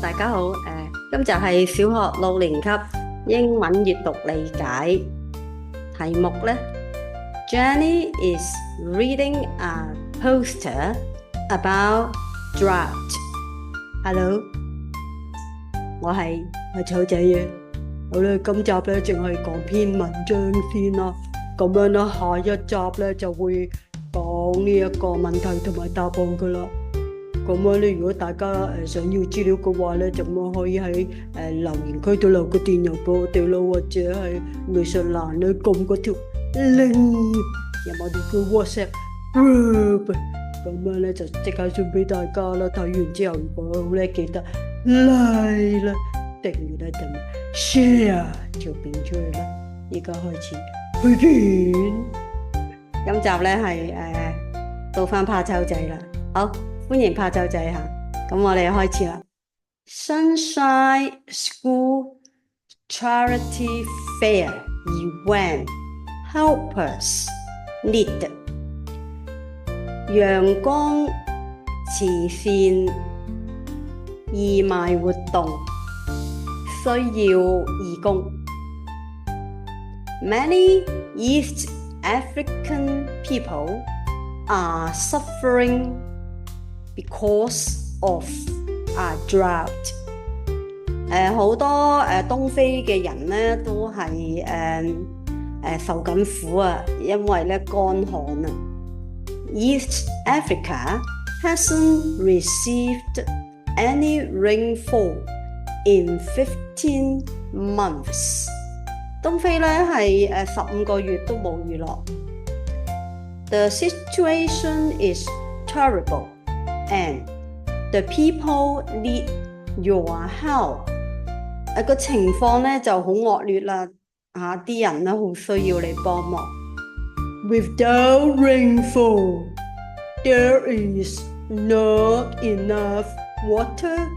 大家好，今集係小學6年級英文閱讀理解題目呢 Jenny is reading a poster about drought. Hello， 我係草仔嘅。好啦，今集呢淨係講篇文章先啦，咁樣呢下一集呢就會講呢一個問題同埋答案噶啦。咁樣咧，如果大家想要資料嘅話咧，就可以喺留言區度留個電郵俾我哋咯，或者係描述欄咧撳嗰條 link 入我哋嘅 WhatsApp group， 咁樣咧就即刻送俾大家啦。睇完之後，如果好咧，記得 like 啦、訂閱啦同埋 share 條片出去啦。而家開始去片，今集咧係到返怕醜仔啦，好。歡迎怕醜仔嚇，咁我哋開始啦。Sunshine School Charity Fair Event Helpers Need 陽光慈善義賣活動需要義工。Many East African people are suffering because of a drought。好多東非嘅人咧都係受緊苦啊，因為咧乾旱啊。East Africa hasn't received any rainfall in 15 months。東非咧係15個月都冇雨落。The situation is terrible.And the people need your help。個情況咧就好惡劣啦，啲人咧好需要你幫忙。Without rainfall, there is not enough water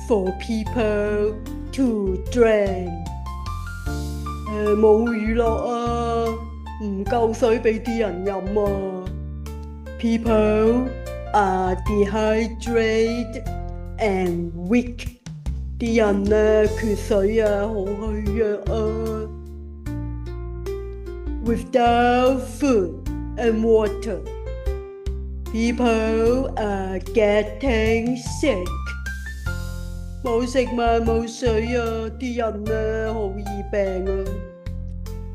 for people to drink。冇雨落啊，唔夠水俾啲人飲啊。People are dehydrated and weak。啲人咧缺水啊，好虛弱啊。Without food and water, people are getting sick。冇食物冇水啊，啲人咧好易病啊。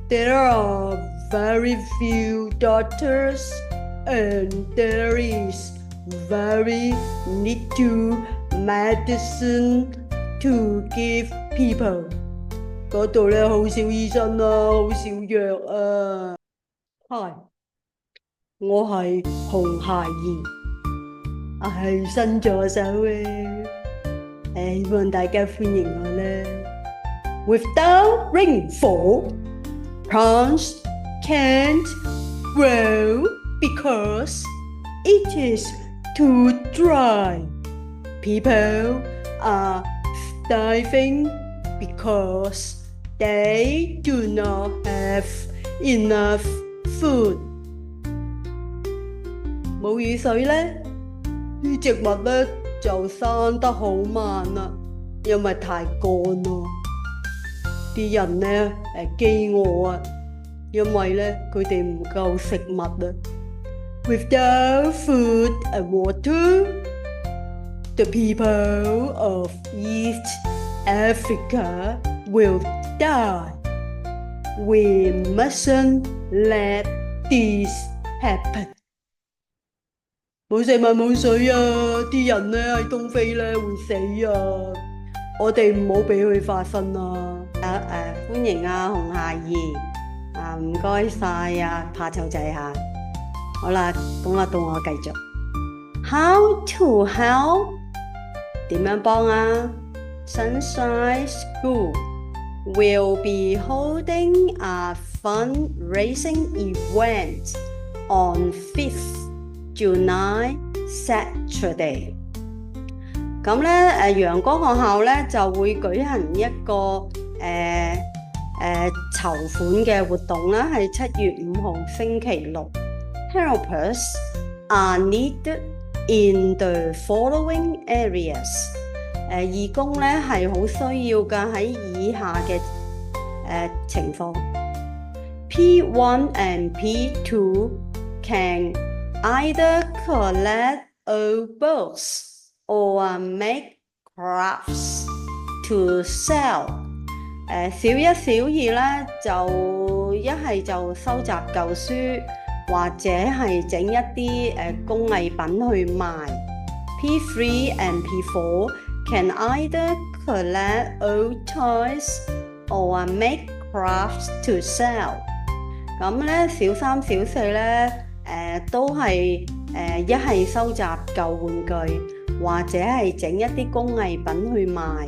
There are very few doctors and there is very little medicine to give people。 嗰度咧好少醫生啊，好少藥啊。Hi， 我係紅孩兒，我係新助手嘅，希望大家歡迎我啦。Without rainfall, plants can't grow because it is too dry. People are starving because they do not have enough food。 冇雨水咧，啲植物咧就生得好慢啦，因為太乾咯。啲人咧飢餓啊，因為咧佢哋唔夠食物啊。Without food and water, the people of East Africa will die. We mustn't let this happen. 冇食物冇水啊，啲人咧喺東非咧會死啊！我哋唔好俾佢發生啊！歡迎紅孩兒，唔該晒怕醜仔嚇。好啦，咁到我繼續。How to help？ 點樣幫啊？ Sunshine School will be holding a fundraising event on 5th July Saturday。 咁咧陽光學校咧就會舉行一個籌款嘅活動啦，係7月5號星期六。Helpers are needed in the following areas。義工呢係好需要㗎，喺以下嘅情況。P1 and P2 can either collect old books or make crafts to sell。小一、小二呢，就一係就收集舊書，或者係整一啲工藝品去賣。P3 and P4 can either collect old toys or make crafts to sell。咁咧，小三、小四咧，都係一係收集舊玩具，或者係整一啲工藝品去賣。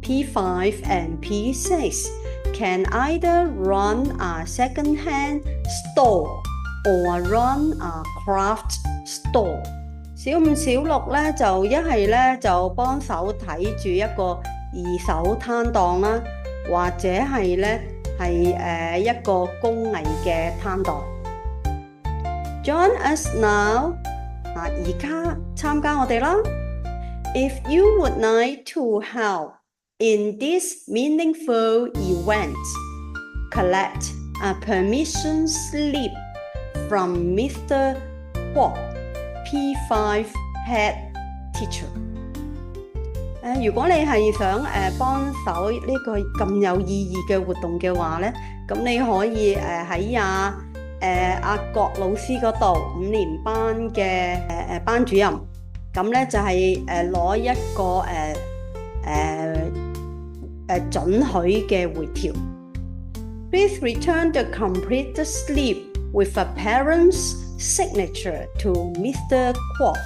P5 and P6 can either run a second-hand store or run a craft store。小五、小六咧就一係咧就幫手睇住一個二手攤檔啦，或者係咧係一個工藝嘅攤檔。Join us now，而家參加我哋啦。If you would like to help in this meaningful event, collect a permission slip from Mr. Kwok, P5 Head Teacher。如果你係想幫手呢個咁有意義嘅活動嘅話呢，咁你可以喺阿郭老師嗰度5年班嘅班主任，咁呢就係攞一個准許嘅回條。Please return the complete slip with a parent's signature to Mr. Kwok。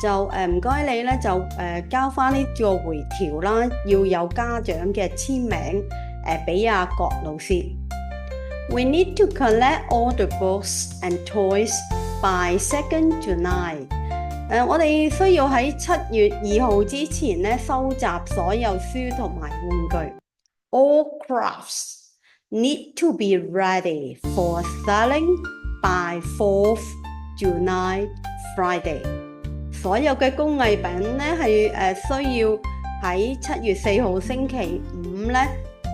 就唔該你咧就交翻呢個回條啦，要有家長嘅簽名俾阿郭老師。We need to collect all the books and toys by 2nd July。我哋需要喺7月2號之前咧收集所有書同埋玩具。All crafts need to be ready for selling by 4th July Friday。所有嘅工藝品咧係需要喺7月4號星期五咧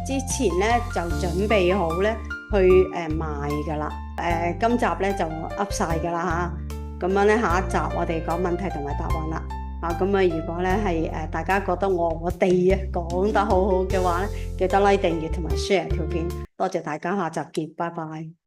之前咧就準備好咧去賣㗎啦。今集咧就噏晒㗎啦嚇，咁樣咧下一集我哋講問題同埋答案啦。咁如果咧係大家覺得我哋講得好好嘅話咧，記得 like 訂閱同埋 share 條片。多謝大家，下集見，拜拜。